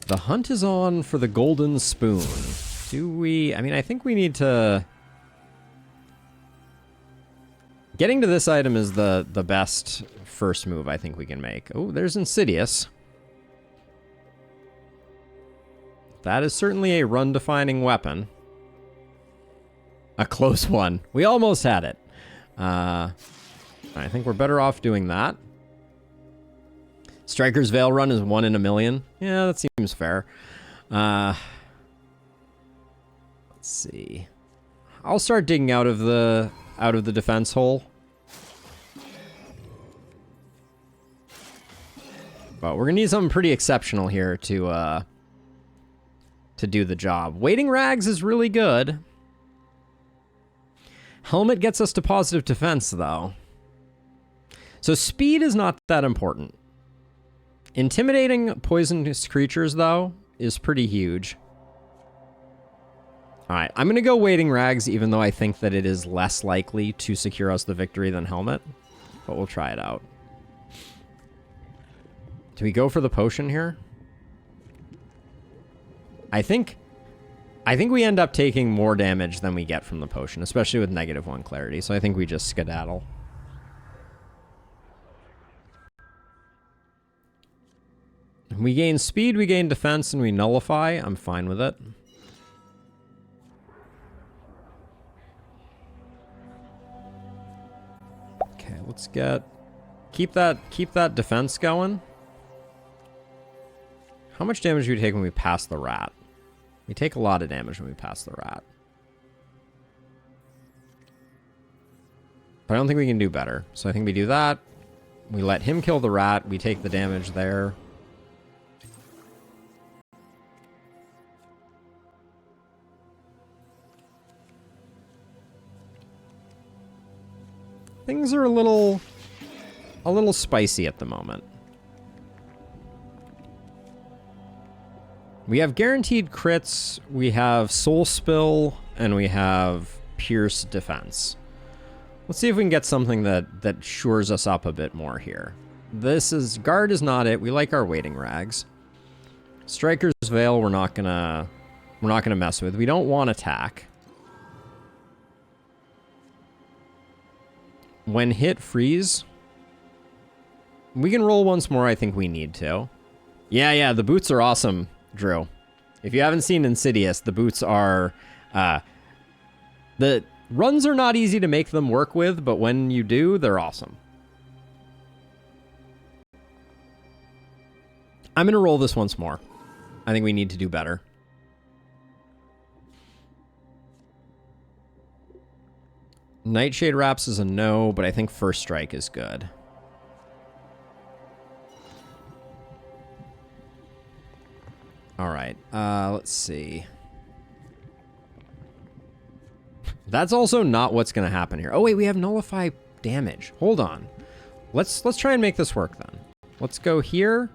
The hunt is on for the golden spoon. Do we... I mean, I think we need to... Getting to this item is the best first move I think we can make. Oh, there's Insidious. That is certainly a run-defining weapon. A close one. We almost had it. I think we're better off doing that. Striker's Veil run is 1 in a million. Yeah, that seems fair. Let's see. I'll start digging out of the defense hole. But we're gonna need something pretty exceptional here to do the job. Waiting Rags is really good. Helmet gets us to positive defense, though. So speed is not that important. Intimidating poisonous creatures, though, is pretty huge. Alright, I'm going to go Waiting Rags, even though I think that it is less likely to secure us the victory than Helmet. But we'll try it out. Do we go for the potion here? I think we end up taking more damage than we get from the potion, especially with -1 clarity, so I think we just skedaddle. We gain speed, we gain defense, and we nullify. I'm fine with it. Okay, let's keep that defense going. How much damage do we take when we pass the rat? We take a lot of damage when we pass the rat. But I don't think we can do better. So I think we do that. We let him kill the rat. We take the damage there. Things are a little spicy at the moment. We have guaranteed crits, we have Soul Spill, and we have Pierce Defense. Let's see if we can get something that shores us up a bit more here. Guard is not it. We like our Waiting Rags. Striker's Veil we're not gonna mess with. We don't want attack. When hit, freeze. We can roll once more, I think we need to. Yeah, the boots are awesome. Drew, if you haven't seen Insidious, the boots are... the runs are not easy to make them work with, but when you do, they're awesome. I'm going to roll this once more. I think we need to do better. Nightshade Wraps is a no, but I think First Strike is good. All right, let's see. That's also not what's going to happen here. Oh, wait, we have Nullify damage. Hold on. Let's try and make this work then. Let's go here.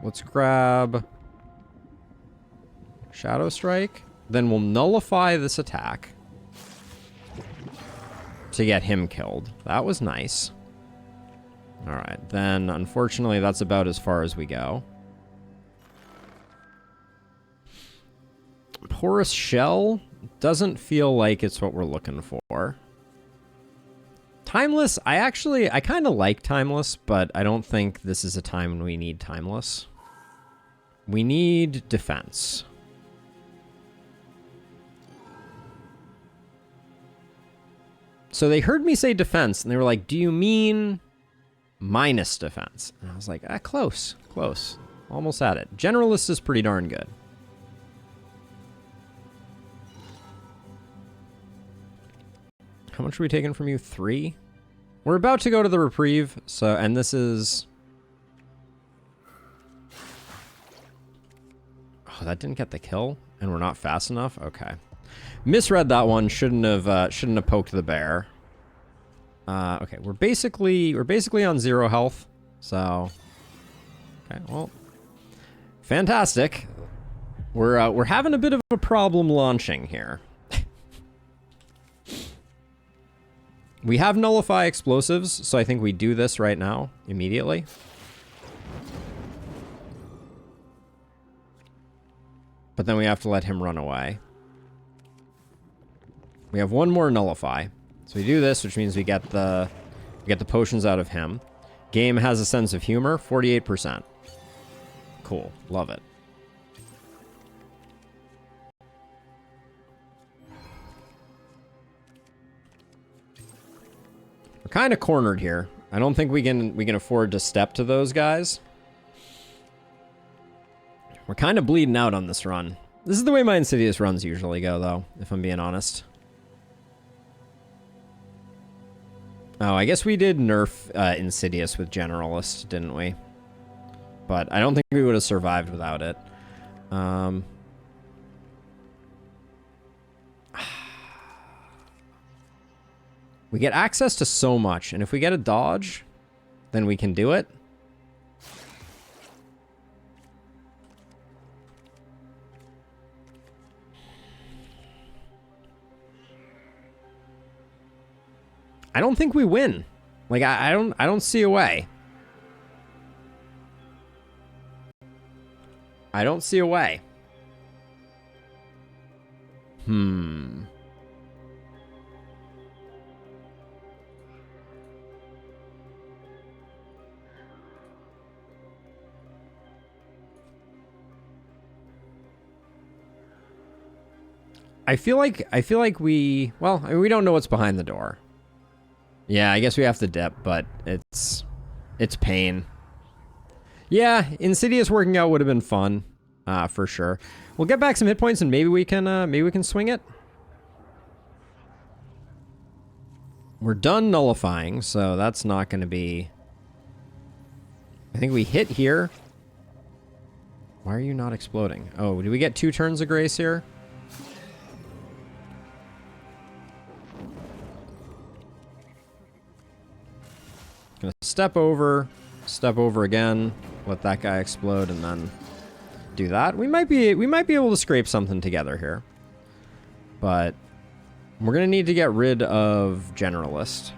Let's grab Shadow Strike. Then we'll nullify this attack to get him killed. That was nice. All right, then unfortunately that's about as far as we go. Porous Shell doesn't feel like it's what we're looking for. Timeless, I kind of like Timeless, but I don't think this is a time when we need Timeless. We need defense. So they heard me say defense, and they were like, do you mean minus defense? And I was like, close. Almost at it. Generalist is pretty darn good. How much are we taking from you? 3? We're about to go to the reprieve, so, and this is... Oh, that didn't get the kill, and we're not fast enough? Okay. Misread that one, shouldn't have poked the bear. Okay, we're basically on 0 health, so... Okay, well... Fantastic. We're having a bit of a problem launching here. We have Nullify Explosives, so I think we do this right now, immediately. But then we have to let him run away. We have one more nullify. So we do this, which means we get the potions out of him. Game has a sense of humor, 48%. Cool. Love it. We're kind of cornered here. I don't think we can afford to step to those guys. We're kind of bleeding out on this run. This is the way my Insidious runs usually go, though, if I'm being honest. Oh, I guess we did nerf Insidious with Generalist, didn't we? But I don't think we would have survived without it. We get access to so much, and if we get a dodge, then we can do it. I don't think we win. Like I don't see a way. I don't see a way. I feel like we, well, I mean, we don't know what's behind the door. Yeah, I guess we have to dip, but it's pain. Yeah, Insidious working out would have been fun, for sure. We'll get back some hit points and maybe we can swing it. We're done nullifying, so that's not going to be. I think we hit here. Why are you not exploding? Oh, do we get 2 turns of grace here? Gonna step over again, let that guy explode, and then do that. We might be able to scrape something together here, but we're gonna need to get rid of Generalist.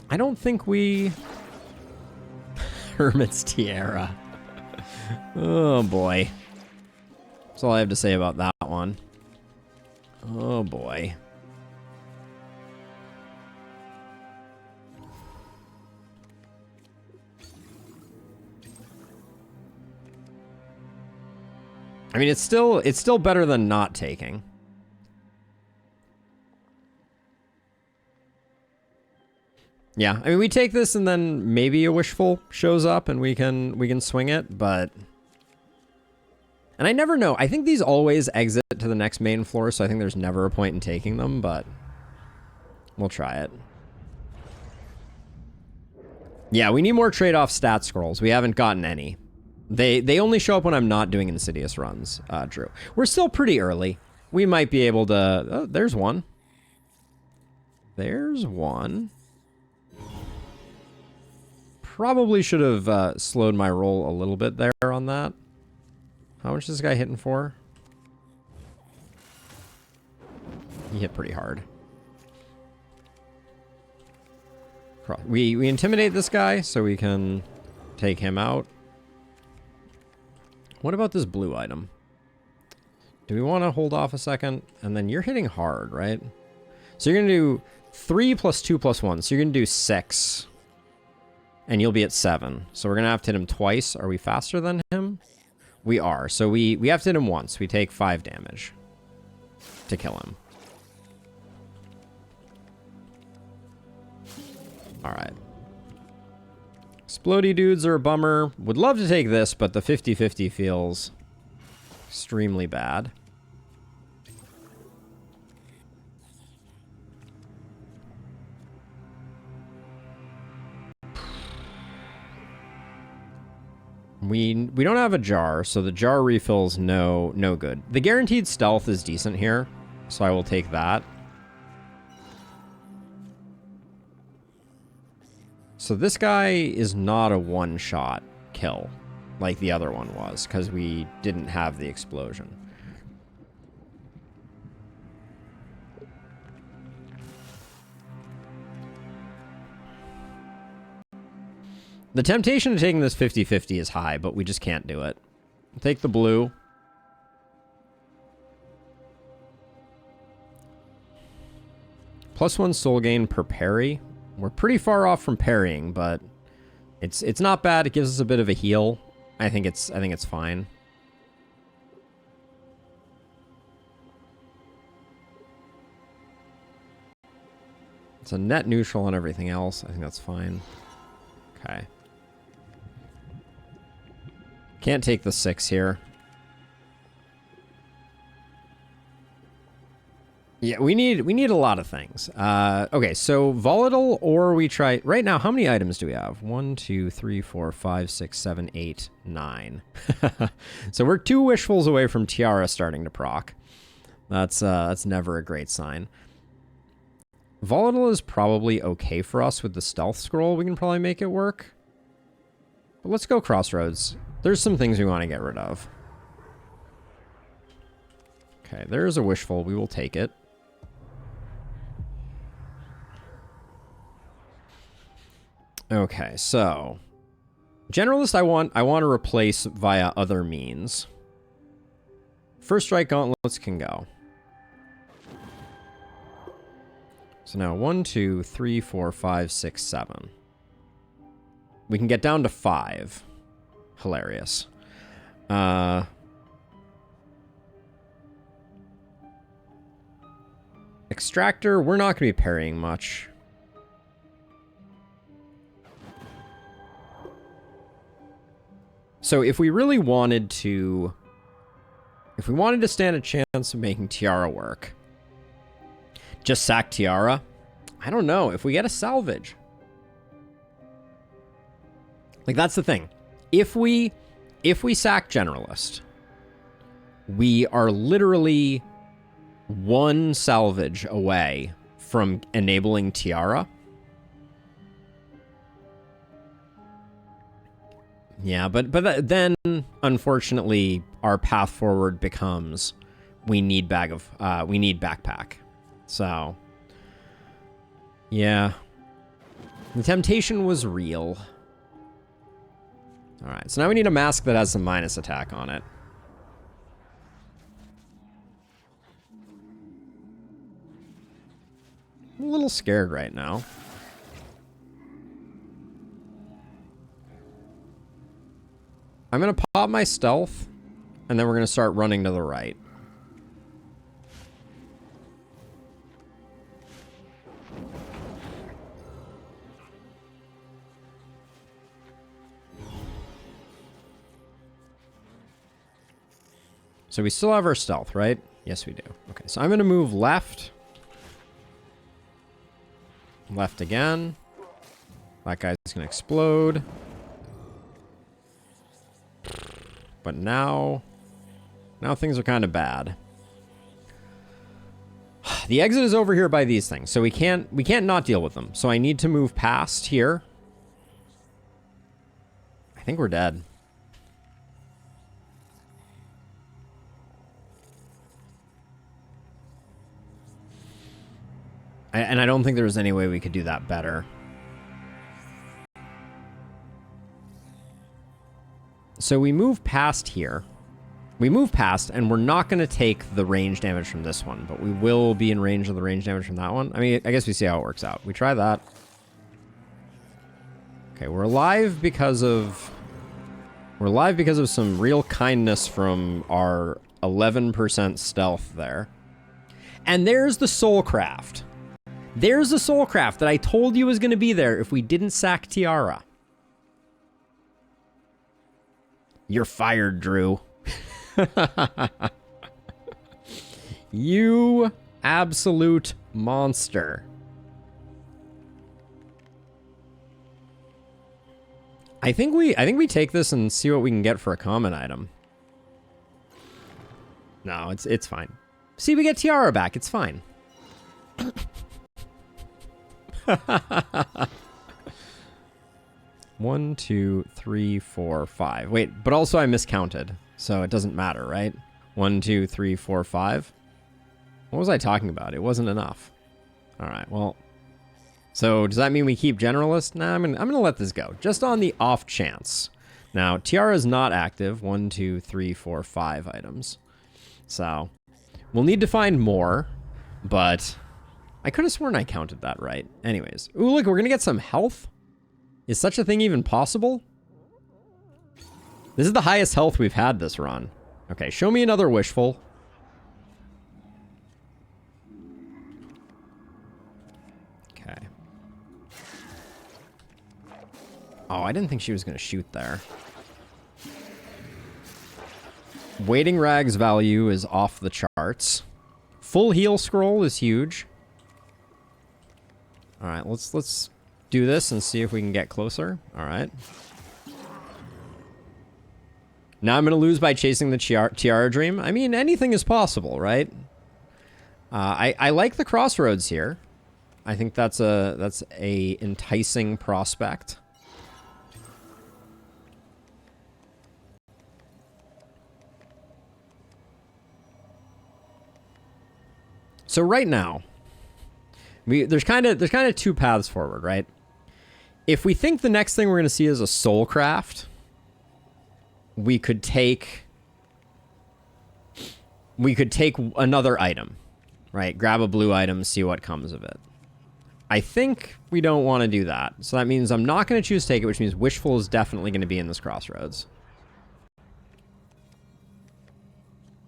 I don't think we. Hermit's Tiara. Oh boy. That's all I have to say about that one. Oh boy. I mean, it's still better than not taking. Yeah, I mean, we take this and then maybe a Wishful shows up and we can swing it, but. And I never know. I think these always exit to the next main floor, so I think there's never a point in taking them, but we'll try it. Yeah, we need more trade-off stat scrolls. We haven't gotten any. They only show up when I'm not doing Insidious runs, Drew. We're still pretty early. We might be able to. Oh, there's one. There's one. Probably should have slowed my roll a little bit there on that. How much is this guy hitting for? He hit pretty hard. We intimidate this guy so we can take him out. What about this blue item? Do we want to hold off a second? And then you're hitting hard, right? So you're going to do 3 plus 2 plus 1. So you're going to do 6. And you'll be at 7. So we're going to have to hit him twice. Are we faster than him? We are. So we have to hit him once. We take 5 damage to kill him. All right. Explodey dudes are a bummer. Would love to take this, but the 50-50 feels extremely bad. We don't have a jar, so the jar refill's no good. The guaranteed stealth is decent here, so I will take that. So this guy is not a one-shot kill like the other one was, because we didn't have the explosion. The temptation of taking this 50-50 is high, but we just can't do it. Take the blue. +1 soul gain per parry. We're pretty far off from parrying, but it's not bad. It gives us a bit of a heal. I think it's fine. It's a net neutral on everything else. I think that's fine. Okay. Can't take the 6 here. Yeah, we need a lot of things. Okay, so volatile, or we try right now. How many items do we have? 1, 2, 3, 4, 5, 6, 7, 8, 9. So we're 2 wishfuls away from Tiara starting to proc. That's never a great sign. Volatile is probably okay for us with the stealth scroll. We can probably make it work. But let's go Crossroads. There's some things we want to get rid of. Okay, there's a wishful. We will take it. Okay, so Generalist I want to replace via other means. First strike gauntlets can go. So now 1, 2, 3, 4, 5, 6, 7. We can get down to 5. Hilarious. Extractor, we're not going to be parrying much. So if we really wanted to... If we wanted to stand a chance of making Tiara work, just sack Tiara? I don't know. If we get a salvage. Like, that's the thing. If we sack Generalist, we are literally 1 salvage away from enabling Tiara. Yeah, but then, unfortunately, our path forward becomes we need backpack. So, yeah. The temptation was real. Alright, so now we need a mask that has some minus attack on it. I'm a little scared right now. I'm going to pop my stealth, and then we're going to start running to the right. So we still have our stealth, right? Yes, we do. Okay, so I'm going to move left. Left again. That guy's going to explode. But now things are kind of bad. The exit is over here by these things, so we can't not deal with them. So I need to move past here. I think we're dead. And I don't think there was any way we could do that better. So we move past here. We move past, and we're not going to take the range damage from this one, but we will be in range of the range damage from that one. I mean, I guess we see how it works out. We try that. Okay, we're alive because of some real kindness from our 11% stealth there. And there's the Soulcraft. There's the Soulcraft that I told you was going to be there if we didn't sack Tiara. You're fired, Drew. You absolute monster. I think we take this and see what we can get for a common item. No, it's fine. See, we get Tiara back. It's fine. 1, 2, 3, 4, 5. Wait, but also I miscounted, so it doesn't matter, right? 1, 2, 3, 4, 5. What was I talking about? It wasn't enough. All right, well, So does that mean we keep Generalist? Nah, I'm gonna let this go, just on the off chance. Now, Tiara is not active. 1, 2, 3, 4, 5 items. So we'll need to find more, but I could have sworn I counted that right. Anyways. Ooh, look, we're gonna get some health. Is such a thing even possible? This is the highest health we've had this run. Okay, show me another wishful. Okay. Oh, I didn't think she was going to shoot there. Waiting Rag's value is off the charts. Full heal scroll is huge. All right, let's do this and see if we can get closer. All right. Now I'm going to lose by chasing the Tiara Dream. I mean, anything is possible, right? I like the crossroads here. I think that's a enticing prospect. So right now, there's kind of two paths forward, right? If we think the next thing we're going to see is a soul craft, we could take another item, right? Grab a blue item, see what comes of it. I think we don't want to do that. So that means I'm not going to choose take it, which means wishful is definitely going to be in this crossroads.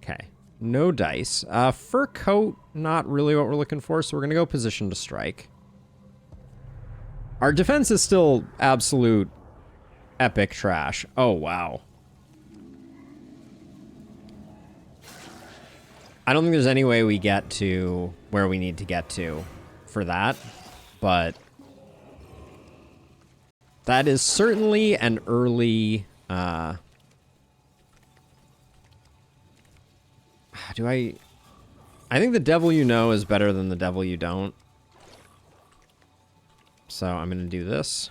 Okay. No dice. Fur coat, not really what we're looking for, so we're going to go position to strike. Our defense is still absolute epic trash. Oh, wow. I don't think there's any way we get to where we need to get to for that, but that is certainly an early... I think the devil you know is better than the devil you don't. So I'm going to do this.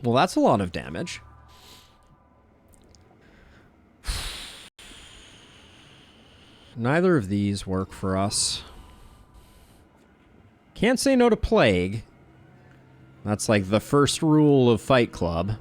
Well, that's a lot of damage. Neither of these work for us. Can't say no to plague. That's like the first rule of Fight Club.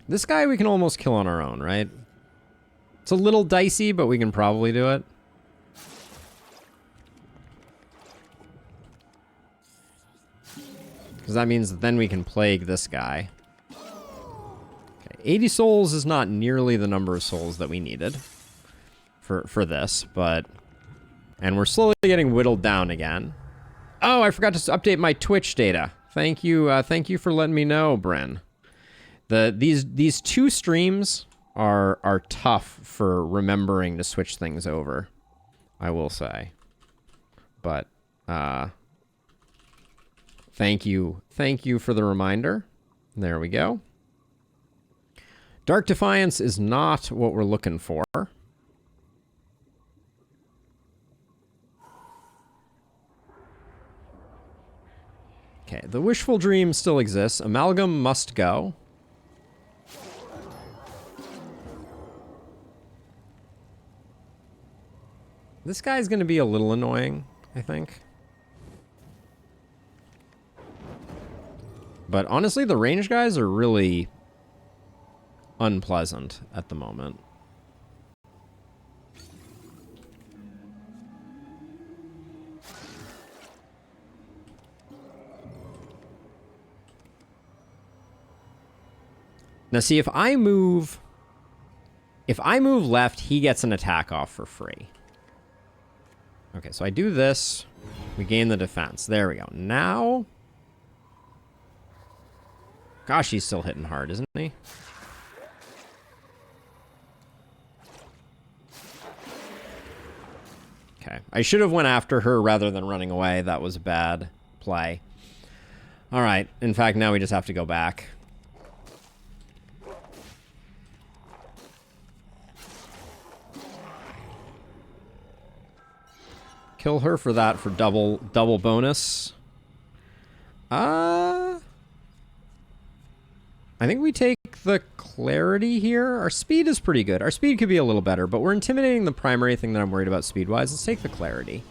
This guy we can almost kill on our own, right? It's a little dicey, but we can probably do it. Because that means that then we can plague this guy. Okay, 80 souls is not nearly the number of souls that we needed for this, but... And we're slowly getting whittled down again. Oh, I forgot to update my Twitch data. Thank you for letting me know, Bryn. These two streams are tough for remembering to switch things over, I will say. But thank you for the reminder. There we go. Dark Defiance is not what we're looking for. Okay, the Wishful Dream still exists. Amalgam must go. This guy's going to be a little annoying, I think. But honestly, the range guys are really unpleasant at the moment. Now see, if I move left, he gets an attack off for free. Okay, so I do this. We gain the defense. There we go. Now... Gosh, he's still hitting hard, isn't he? Okay. I should have went after her rather than running away. That was a bad play. All right. In fact, now we just have to go back. Kill her for that for double bonus. I think we take the clarity here. Our speed is pretty good. Our speed could be a little better, but we're intimidating the primary thing that I'm worried about speed-wise. Let's take the clarity.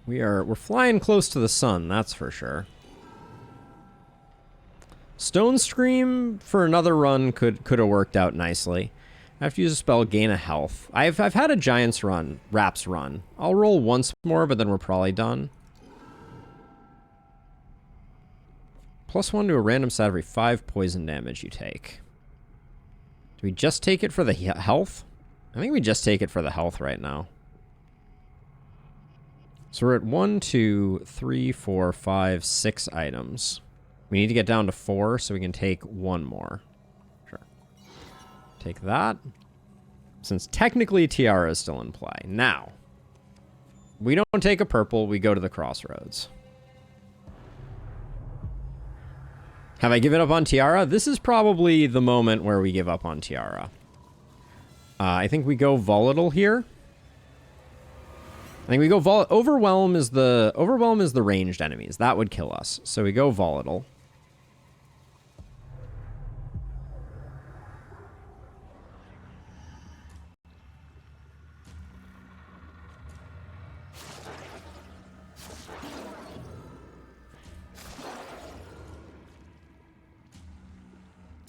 We're flying close to the sun, that's for sure. Stone Scream for another run could have worked out nicely. I have to use a spell, gain a health. I've had a Giant's run, Raps run. I'll roll once more, but then we're probably done. +1 to a random stat every 5 poison damage you take. Do we just take it for the health? I think we just take it for the health right now. So we're at 1, 2, 3, 4, 5, 6 items. We need to get down to 4 so we can take 1 more. Sure. Take that. Since technically Tiara is still in play. Now, we don't take a purple, we go to the crossroads. Have I given up on Tiara? This is probably the moment where we give up on Tiara. I think we go volatile here. I think we go overwhelm is the ranged enemies. That would kill us. So we go volatile.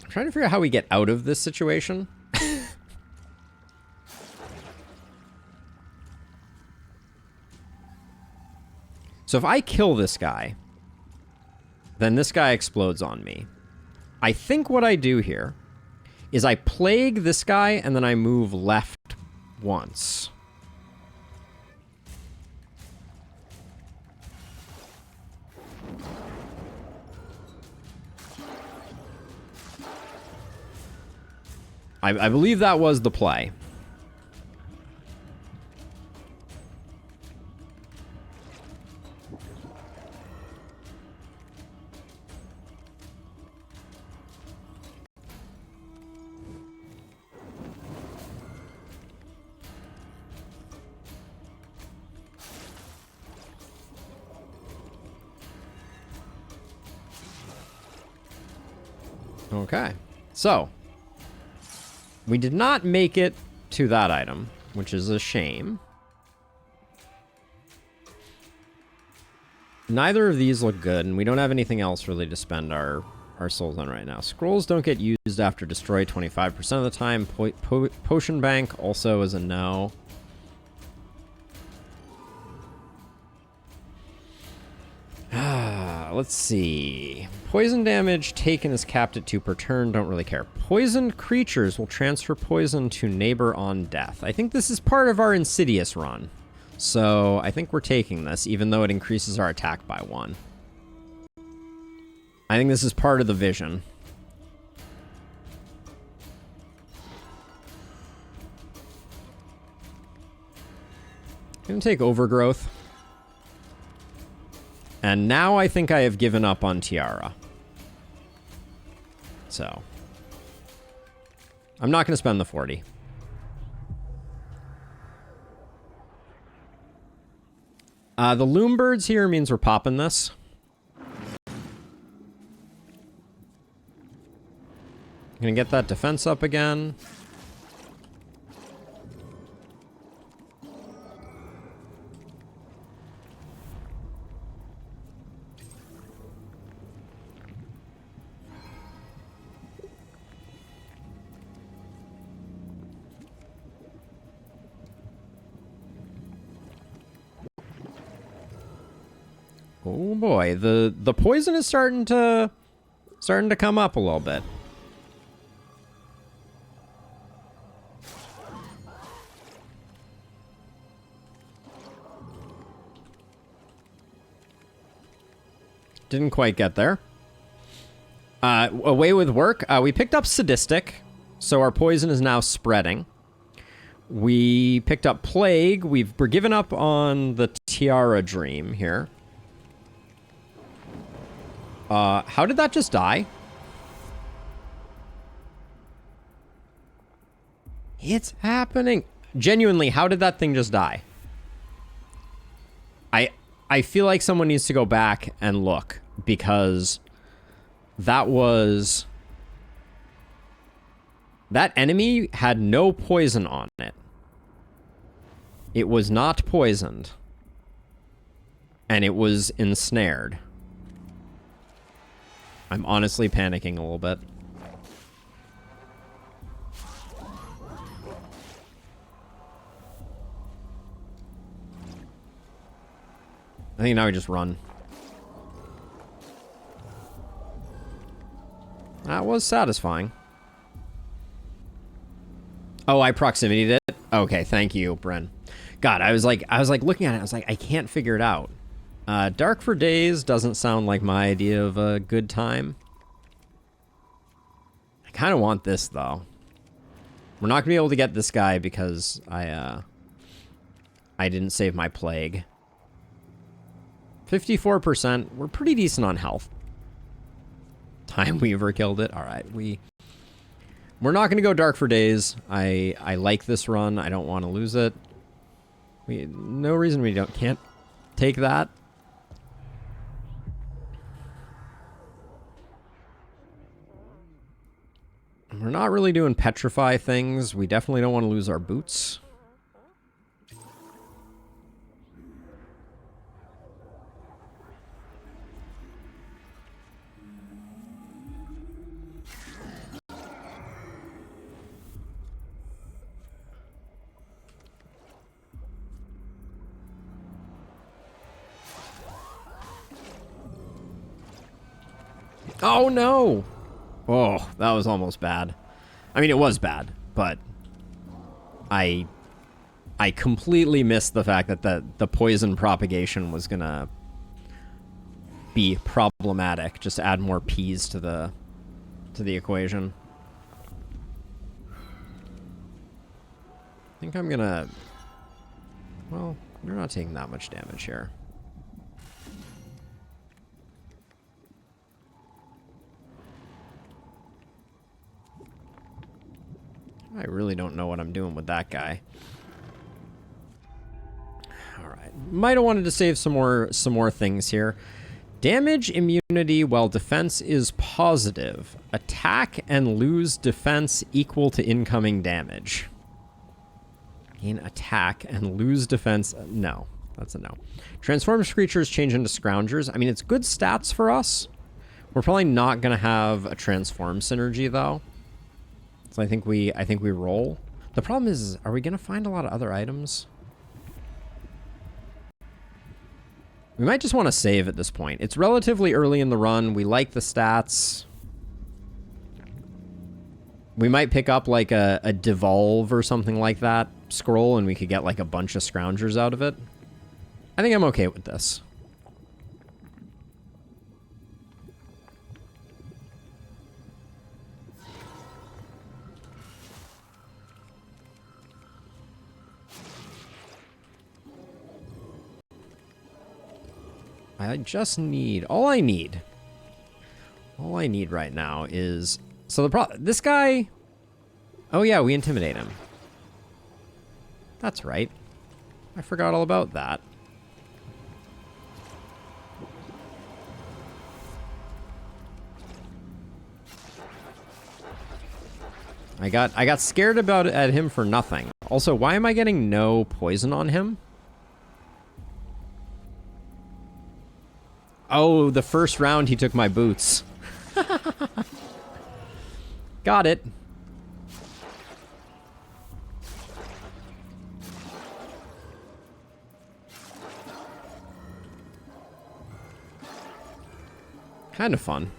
I'm trying to figure out how we get out of this situation. So if I kill this guy, then this guy explodes on me. I think what I do here is I plague this guy and then I move left once. I believe that was the play. Okay, so we did not make it to that item, which is a shame. Neither of these look good, and we don't have anything else really to spend our souls on right now. Scrolls don't get used after destroy 25% of the time. Potion Bank also is a no. Let's see. Poison damage taken is capped at 2 per turn. Don't really care. Poisoned creatures will transfer poison to neighbor on death. I think this is part of our Insidious run. So I think we're taking this, even though it increases our attack by 1. I think this is part of the vision. I'm going to take Overgrowth. And now I think I have given up on Tiara. So I'm not going to spend the 40. The Loombirds here means we're popping this. I'm going to get that defense up again. Oh boy, the poison is starting to come up a little bit. Didn't quite get there. Away with work. We picked up Sadistic, so our poison is now spreading. We picked up Plague. We're giving up on the Tiara Dream here. How did that just die? It's happening. Genuinely, how did that thing just die? I feel like someone needs to go back and look, because that enemy had no poison on it. It was not poisoned. And it was ensnared. I'm honestly panicking a little bit. I think now we just run. That was satisfying. Oh, I proximity'd it? Okay, thank you, Bren. God, I was like looking at it, I was like, I can't figure it out. Dark for Days doesn't sound like my idea of a good time. I kind of want this, though. We're not going to be able to get this guy because I didn't save my Plague. 54%. We're pretty decent on health. Time Weaver killed it. All right, we're not going to go Dark for Days. I like this run. I don't want to lose it. No reason we can't take that. We're not really doing petrify things. We definitely don't want to lose our boots. Oh, no. Oh, that was almost bad. I mean, it was bad, but I completely missed the fact that the poison propagation was going to be problematic. Just add more P's to the equation. I think I'm going to... Well, you're not taking that much damage here. I really don't know what I'm doing with that guy. All right. Might have wanted to save some more things here. Damage immunity while defense is positive. Attack and lose defense equal to incoming damage. Gain attack and lose defense. No, that's a no. Transforms creatures change into scroungers. I mean, it's good stats for us. We're probably not going to have a transform synergy, though. So I think we roll. The problem is, are we going to find a lot of other items? We might just want to save at this point. It's relatively early in the run. We like the stats. We might pick up like a devolve or something like that scroll, and we could get like a bunch of scroungers out of it. I think I'm okay with this. I just need... All I need right now is... So this guy... Oh yeah, we intimidate him. That's right. I forgot all about that. I got scared at him for nothing. Also, why am I getting no poison on him? Oh, the first round he took my boots. Got it. Kind of fun.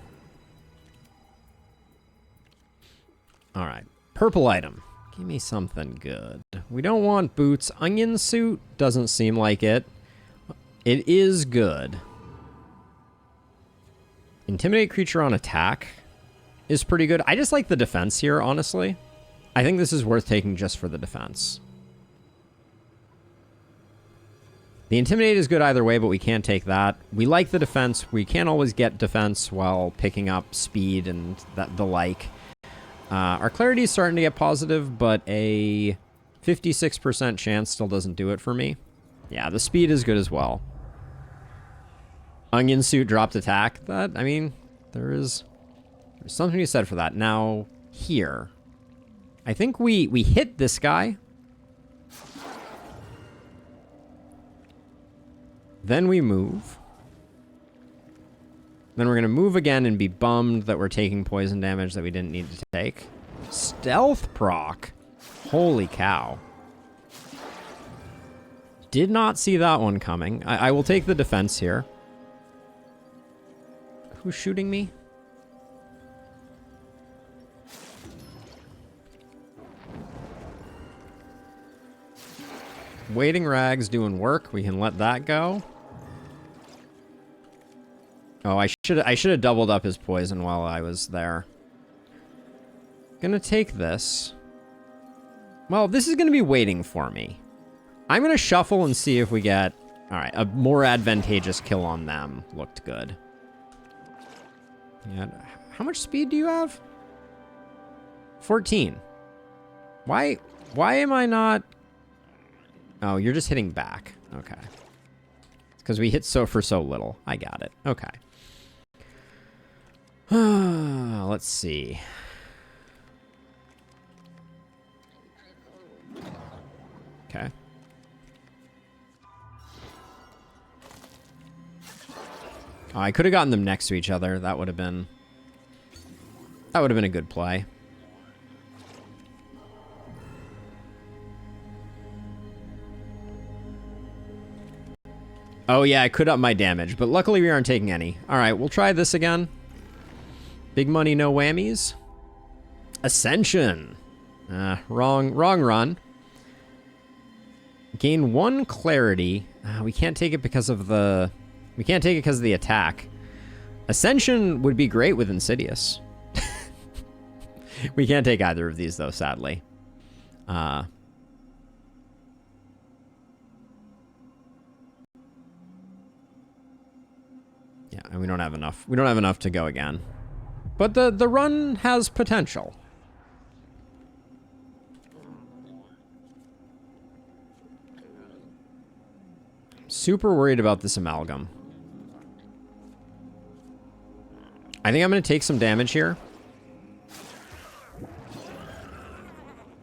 All right. Purple item. Give me something good. We don't want boots. Onion suit doesn't seem like it. It is good. Intimidate creature on attack is pretty good. I just like the defense here, honestly. I think this is worth taking just for the defense. The Intimidate is good either way, but we can't take that. We like the defense. We can't always get defense while picking up speed and the like. Our Clarity is starting to get positive, but a 56% chance still doesn't do it for me. Yeah, the speed is good as well. Onion Suit dropped attack. That, I mean, there's something to be said for that. Now, here. I think we hit this guy. Then we move. Then we're going to move again and be bummed that we're taking poison damage that we didn't need to take. Stealth proc. Holy cow. Did not see that one coming. I will take the defense here. Who's shooting me? Waiting Rag's doing work. We can let that go. Oh, I should have doubled up his poison while I was there. Gonna take this. Well, this is gonna be waiting for me. I'm gonna shuffle and see if we get... Alright, a more advantageous kill on them. Looked good. Yeah. How much speed do you have? 14. Why am I not... Oh, you're just hitting back. Okay. It's because we hit for so little. I got it. Okay. Let's see. Okay. Oh, I could have gotten them next to each other. That would have been a good play. Oh yeah, I could up my damage, but luckily we aren't taking any. All right, we'll try this again. Big money, no whammies. Ascension. Wrong run. Gain 1 clarity. We can't take it because of the... We can't take it because of the attack. Ascension would be great with Insidious. We can't take either of these though, sadly. Yeah, and we don't have enough. We don't have enough to go again. But the run has potential. Super worried about this amalgam. I think I'm going to take some damage here.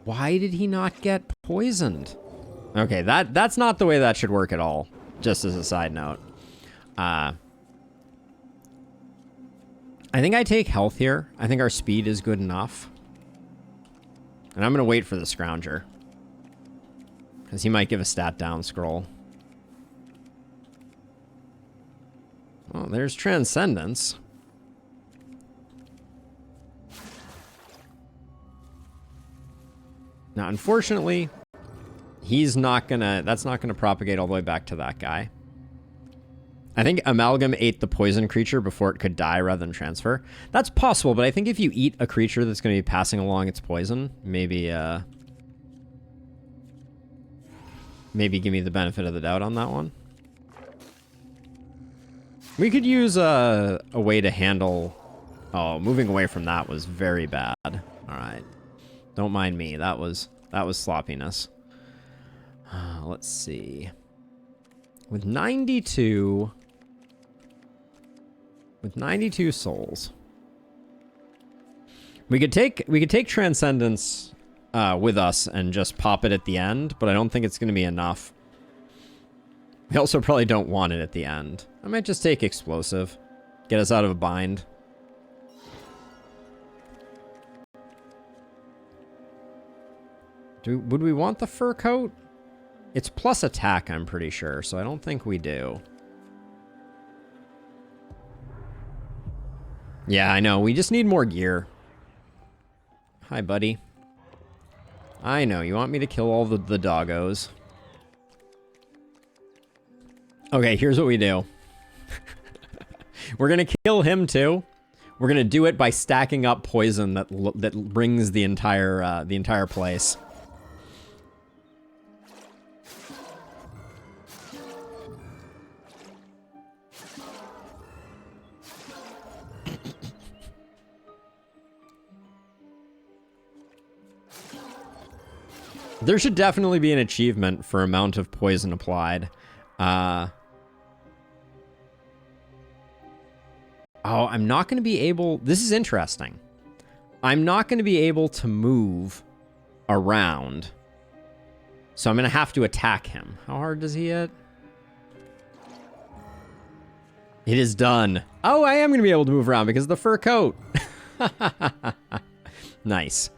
Why did he not get poisoned? Okay, that's not the way that should work at all. Just as a side note. I think I take health here. I think our speed is good enough. And I'm going to wait for the Scrounger. Because he might give a stat down scroll. Oh, there's Transcendence. Now, unfortunately, he's not gonna... That's not gonna propagate all the way back to that guy. I think Amalgam ate the poison creature before it could die rather than transfer. That's possible, but I think if you eat a creature that's going to be passing along its poison, maybe maybe give me the benefit of the doubt on that one. We could use a way to handle... Oh, moving away from that was very bad. All right. Don't mind me. That was sloppiness. Let's see. With 92... With 92 souls. We could take Transcendence with us and just pop it at the end, but I don't think it's going to be enough. We also probably don't want it at the end. I might just take Explosive. Get us out of a bind. Would we want the fur coat? It's plus attack, I'm pretty sure, so I don't think we do. Yeah, I know. We just need more gear. Hi, buddy. I know. You want me to kill all the doggos. Okay, here's what we do. We're going to kill him, too. We're going to do it by stacking up poison that brings the entire place. There should definitely be an achievement for amount of poison applied. Oh, I'm not going to be able... This is interesting. I'm not going to be able to move around. So I'm going to have to attack him. How hard does he hit? It is done. Oh, I am going to be able to move around because of the fur coat. Nice.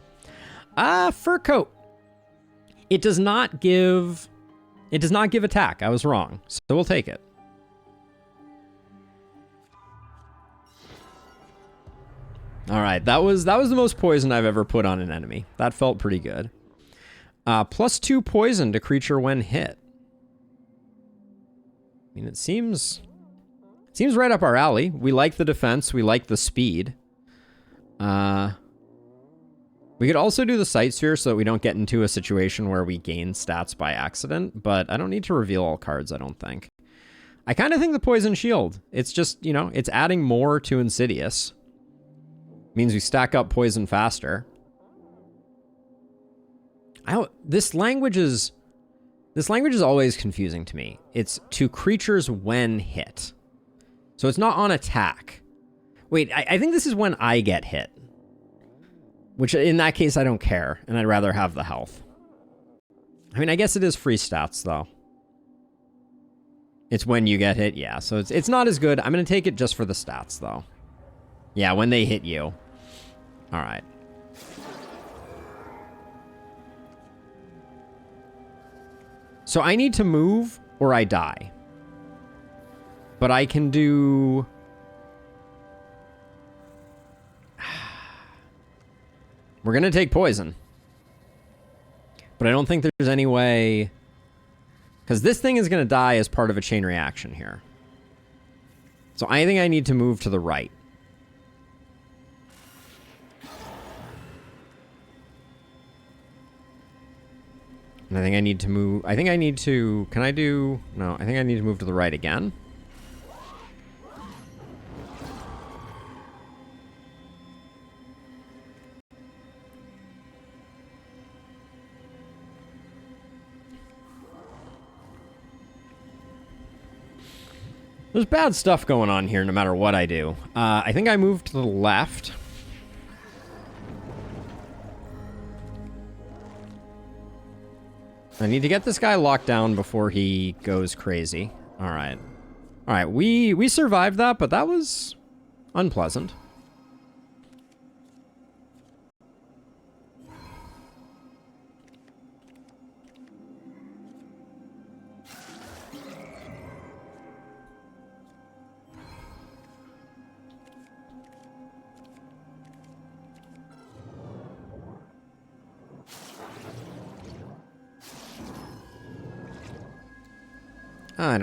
Fur coat. It does not give attack. I was wrong. So we'll take it. All right, that was the most poison I've ever put on an enemy. That felt pretty good. +2 poison to creature when hit. I mean, it seems right up our alley. We like the defense. We like the speed. We could also do the Sight Sphere so that we don't get into a situation where we gain stats by accident, but I don't need to reveal all cards, I don't think. I kind of think the Poison Shield, it's just, you know, it's adding more to Insidious. Means we stack up poison faster. This language is always confusing to me. It's to creatures when hit. So it's not on attack. Wait, I think this is when I get hit. Which, in that case, I don't care, and I'd rather have the health. I mean, I guess it is free stats, though. It's when you get hit, yeah. So it's not as good. I'm going to take it just for the stats, though. Yeah, when they hit you. All right. So I need to move, or I die. But I can do... We're going to take poison. But I don't think there's any way... Because this thing is going to die as part of a chain reaction here. So I think I need to move to the right. And I think I need to move... I think I need to... Can I do... No, I think I need to move to the right again. There's bad stuff going on here no matter what I do. I think I move to the left. I need to get this guy locked down before he goes crazy. All right. All right, we survived that, but that was unpleasant.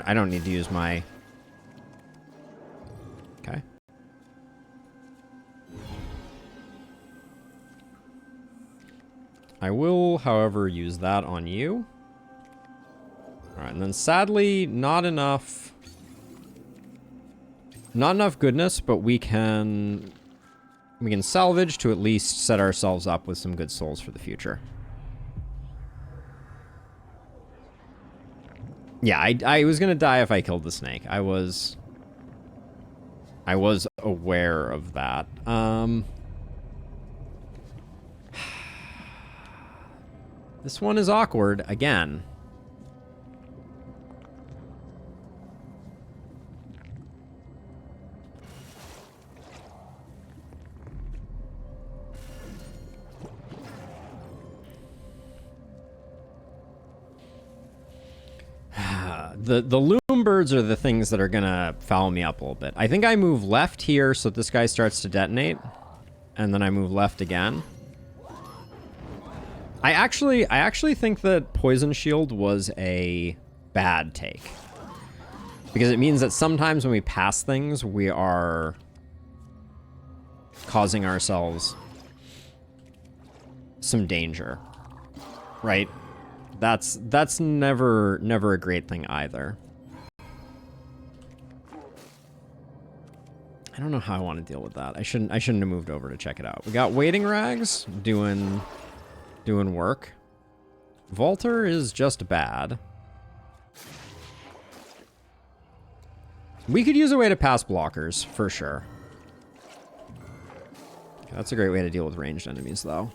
I don't need to use my... Okay. I will, however, use that on you. All right, and then sadly, not enough goodness, but we can salvage to at least set ourselves up with some good souls for the future. Yeah, I was gonna die if I killed the snake. I was aware of that. This one is awkward again. The loom birds are the things that are gonna foul me up a little bit. I think I move left here so this guy starts to detonate, and then I move left again. I actually think that Poison Shield was a bad take. Because it means that sometimes when we pass things, we are causing ourselves some danger. Right? That's never a great thing either. I don't know how I want to deal with that. I shouldn't have moved over to check it out. We got waiting rags doing work. Vaulter is just bad. We could use a way to pass blockers, for sure. Okay, that's a great way to deal with ranged enemies, though.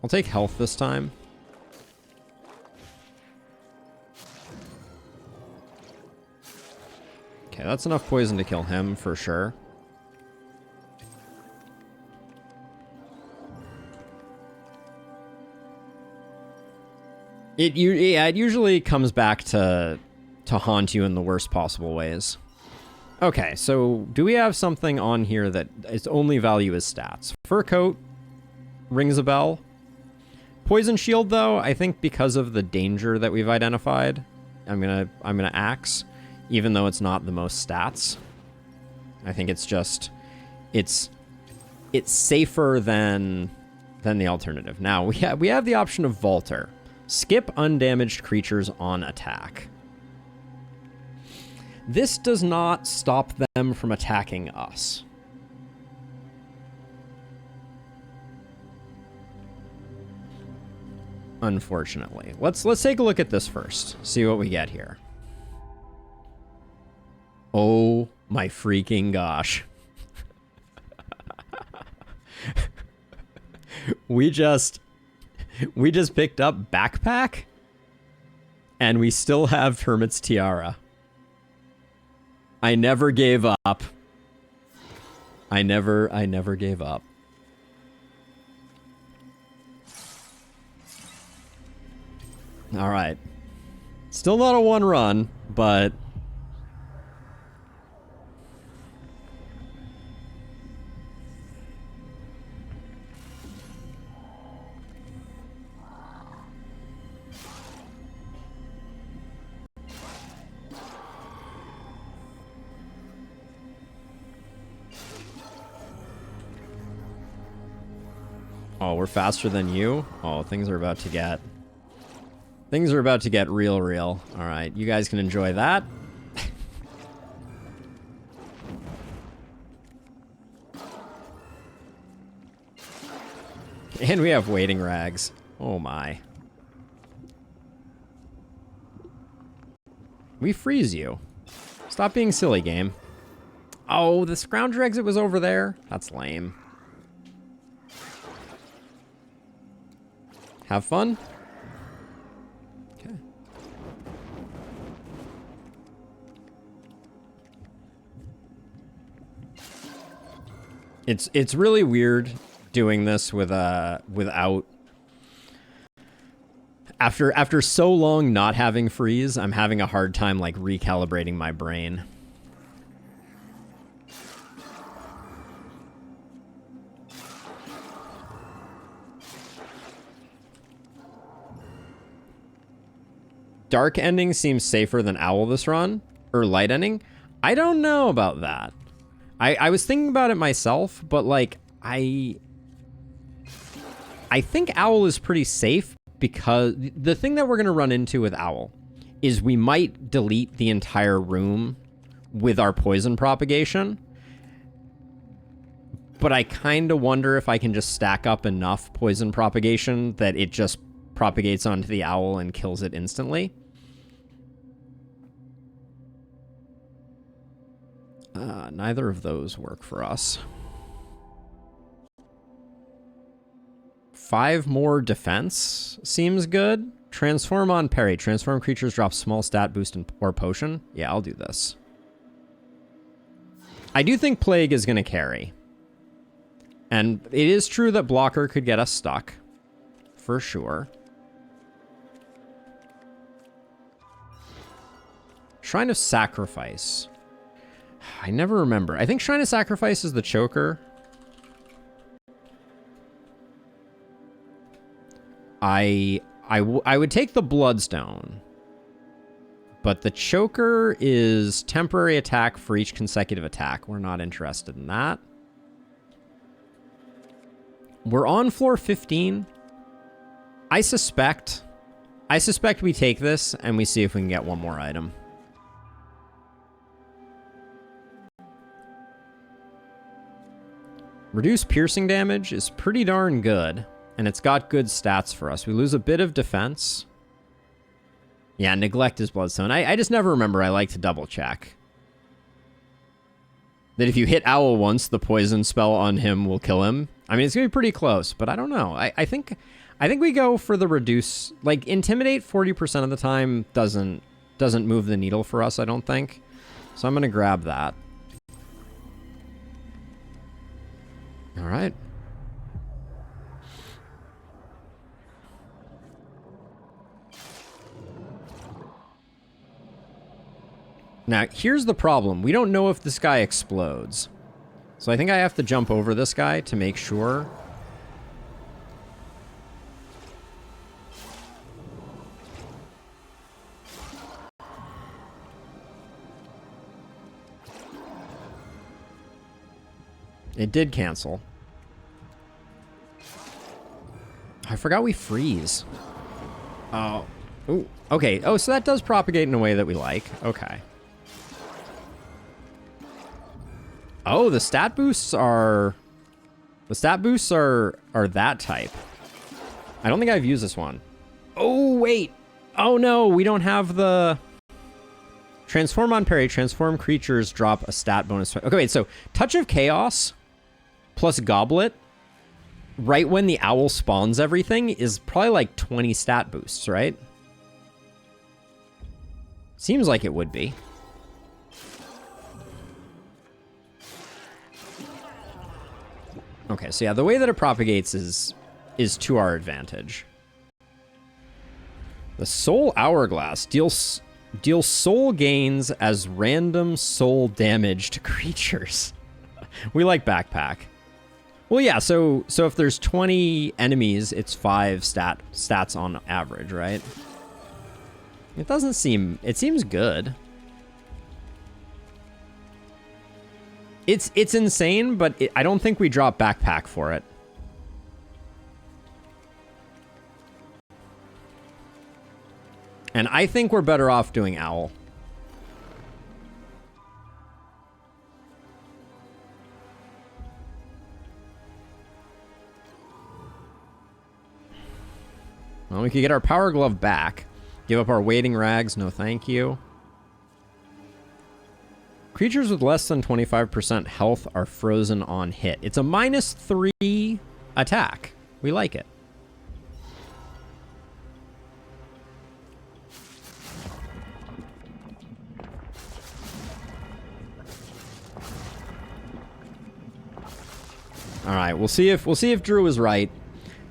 I'll take health this time. Okay, that's enough poison to kill him, for sure. It usually comes back to haunt you in the worst possible ways. Okay, so do we have something on here that its only value is stats? Fur coat rings a bell. Poison shield, though, I think because of the danger that we've identified, I'm gonna axe, even though it's not the most stats. I think it's just it's safer than the alternative. Now we have the option of Vaulter. Skip undamaged creatures on attack. This does not stop them from attacking us. Unfortunately. Let's take a look at this first. See what we get here. Oh my freaking gosh. We just picked up Backpack, and we still have Hermit's Tiara. I never gave up. I never gave up. All right. Still not a one run, but oh, we're faster than you? Oh, things are about to get real. All right, you guys can enjoy that. And we have waiting rags. Oh my. We freeze you. Stop being silly, game. Oh, the Scrounger exit was over there? That's lame. Have fun? Okay. It's really weird doing this with without after so long not having freeze. I'm having a hard time like recalibrating my brain. Dark ending seems safer than Owl this run, or light ending. I don't know about that. I was thinking about it myself, but like I think Owl is pretty safe because the thing that we're going to run into with Owl is we might delete the entire room with our poison propagation. But I kind of wonder if I can just stack up enough poison propagation that it just propagates onto the Owl and kills it instantly. Neither of those work for us. 5 more defense seems good. Transform on parry. Transform creatures drop small stat boost or potion. Yeah, I'll do this. I do think Plague is going to carry. And it is true that Blocker could get us stuck. For sure. Shrine of Sacrifice. I never remember. I think Shrine of Sacrifice is the choker. I would take the Bloodstone. But the choker is temporary attack for each consecutive attack. We're not interested in that. We're on floor 15. I suspect we take this and we see if we can get one more item. Reduced piercing damage is pretty darn good, and it's got good stats for us. We lose a bit of defense. Yeah, neglect is bloodstone. I just never remember. I like to double check. That if you hit Owl once, the poison spell on him will kill him. I mean, it's going to be pretty close, but I don't know. I think we go for the reduce. Like, Intimidate 40% of the time doesn't move the needle for us, I don't think. So I'm going to grab that. All right. Now, here's the problem. We don't know if this guy explodes. So I think I have to jump over this guy to make sure. It did cancel. I forgot we freeze. Oh. Ooh. Okay. Oh, so that does propagate in a way that we like. Okay. Oh, the stat boosts are... The stat boosts are that type. I don't think I've used this one. Oh, wait. Oh, no. We don't have the... Transform on parry. Transform creatures drop a stat bonus. Okay, wait. So, Touch of Chaos plus Goblet, right when the owl spawns everything, is probably like 20 stat boosts, right? Seems like it would be. Okay, so yeah, the way that it propagates is to our advantage. The Soul Hourglass deals soul gains as random soul damage to creatures. We like Backpack. Well, yeah, so if there's 20 enemies, it's 5 stats on average, right? It doesn't seem... It seems good. It's insane, but I don't think we drop Backpack for it. And I think we're better off doing Owl. Well, we could get our Power Glove back. Give up our Waiting Rags, no thank you. Creatures with less than 25% health are frozen on hit. It's a -3 attack. We like it. All right, we'll see if Drew is right,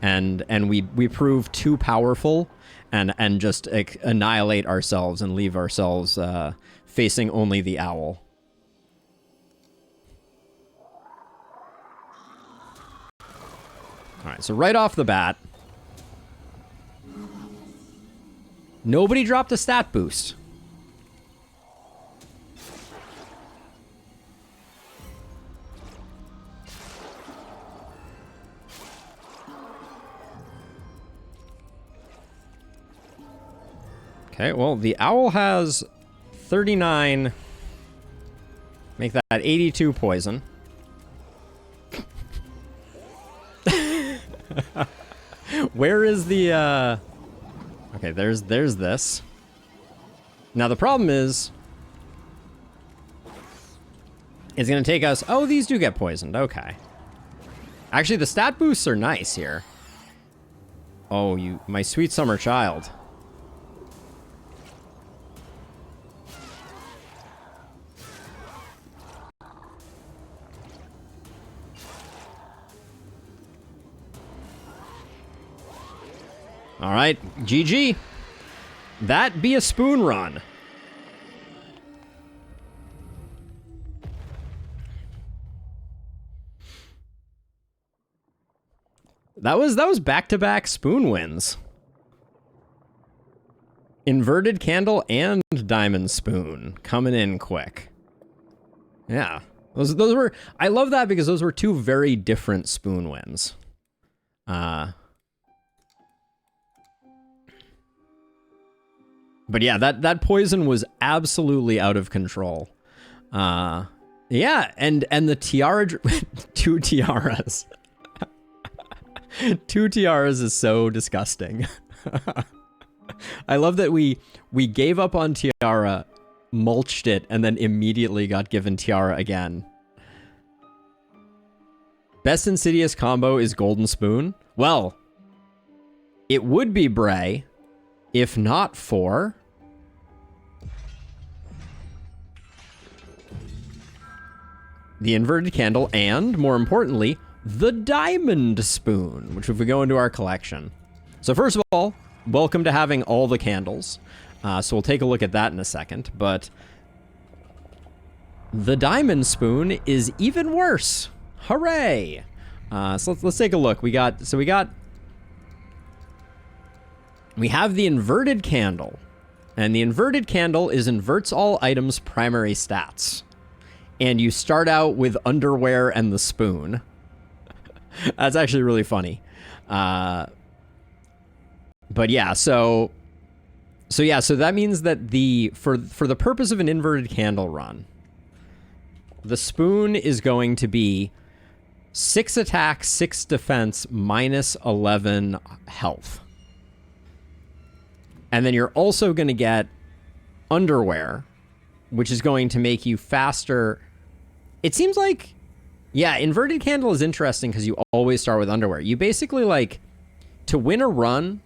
and we prove too powerful, and just annihilate ourselves and leave ourselves facing only the owl. All right, so right off the bat, nobody dropped a stat boost. Okay, well, the owl has 39. Make that 82 poison. Where is the, Okay, there's this. Now, the problem is... It's going to take us... Oh, these do get poisoned. Okay. Actually, the stat boosts are nice here. Oh, my sweet summer child. All right, GG. That be a spoon run. That was back-to-back spoon wins. Inverted Candle and Diamond Spoon coming in quick. Yeah, those were... I love that because those were two very different spoon wins. But yeah, that poison was absolutely out of control. Yeah, and the tiara, 2 tiaras. 2 tiaras is so disgusting. I love that we gave up on tiara, mulched it, and then immediately got given tiara again. Best Insidious combo is Golden Spoon. Well, it would be Bray, if not for the Inverted Candle and, more importantly, the Diamond Spoon, which if we go into our collection. So first of all, welcome to having all the candles. So we'll take a look at that in a second, but the Diamond Spoon is even worse. Hooray! So let's take a look. We have the Inverted Candle, and the Inverted Candle inverts all items' primary stats. And you start out with underwear and the spoon. That's actually really funny. But yeah, so that means that for the purpose of an Inverted Candle run, the spoon is going to be 6 attack, 6 defense, minus 11 health. And then you're also going to get underwear, which is going to make you faster. It seems like, yeah, Inverted Candle is interesting because you always start with underwear. You basically, like, to win a run,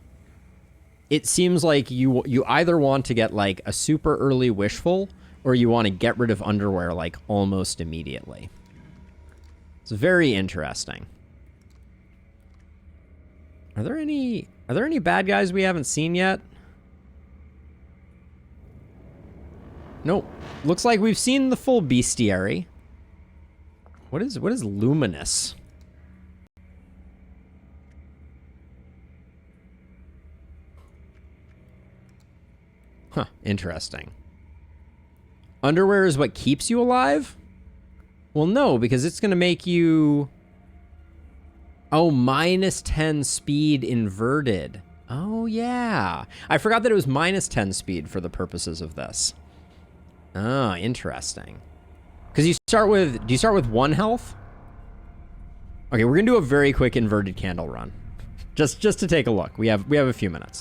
it seems like you either want to get, like, a super early wishful, or you want to get rid of underwear, like, almost immediately. It's very interesting. Are there any bad guys we haven't seen yet? Nope. Looks like we've seen the full bestiary. What is luminous? Huh, interesting. Underwear is what keeps you alive? Well, no, because it's going to make you... Oh, minus 10 speed inverted. Oh, yeah. I forgot that it was minus 10 speed for the purposes of this. Oh, interesting. Because do you start with 1 health? Okay, we're going to do a very quick Inverted Candle run. Just to take a look. We have a few minutes.